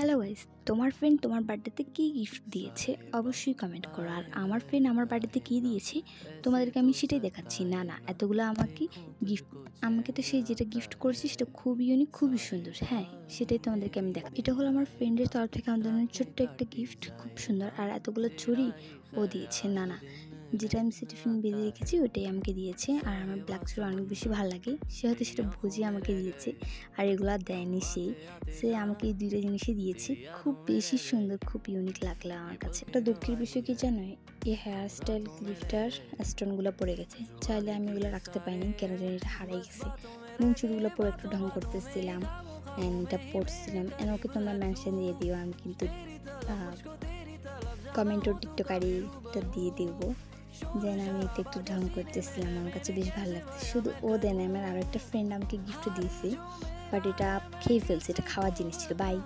Hello guys, তোমার friend তোমার বার্থডেতে কী গিফট দিয়েছে অবশ্যই কমেন্ট করো। আর আমার ফ্রেন্ড আমার বার্থডেতে কী দিয়েছে তোমাদেরকে আমি সেটাই দেখাচ্ছি। না এতগুলো আমাকে গিফট, আমাকে তো সেই যেটা গিফট করেছি সেটা খুবই ইউনিক, খুবই সুন্দর। হ্যাঁ, সেটাই তোমাদেরকে আমি দেখা। এটা হলো আমার ফ্রেন্ডের তরফ থেকে আমাদের জন্য ছোট্ট একটা গিফট, খুব সুন্দর। আর এতগুলো চুড়ি ও দিয়েছে। না যেটা আমি টিফিন বেঁধে রেখেছি ওটাই আমাকে দিয়েছে। আর আমার ব্ল্যাক চুড়ি অনেক বেশি ভালো লাগে, সে হয়তো সেটা বুঝিয়ে আমাকে দিয়েছে। আর এগুলো আর দেয়নি সে আমাকে এই দুইটা জিনিসই দিয়েছে। খুব বেশি সুন্দর, খুব ইউনিক লাগলো আমার কাছে। একটা দুঃখের বিষয় কি জানো, এই হেয়ার স্টাইল ক্লিপটার স্টোনগুলো পড়ে গেছে। চাইলে আমি এগুলো রাখতে পারিনি, কেন জানি এটা হারাই গেছে। নুন চুড়িগুলো পরে একটু ঢং করতেছিলাম, এটা পড়ছিলাম। ওকে তোমরা মেনশন দিয়ে দিও, আমি কিন্তু কমেন্ট ও টিকটক আইডিটা দিয়ে দেবো। যেন আমি এটা একটু ঢং করতেছিলাম, আমার কাছে বেশ ভালো লাগছে। শুধু ও দেন, আমার আরও একটা ফ্রেন্ড আমাকে গিফট দিয়েছে, বাট এটা খেয়ে ফেলছে, এটা খাওয়ার জিনিস ছিল। বাই।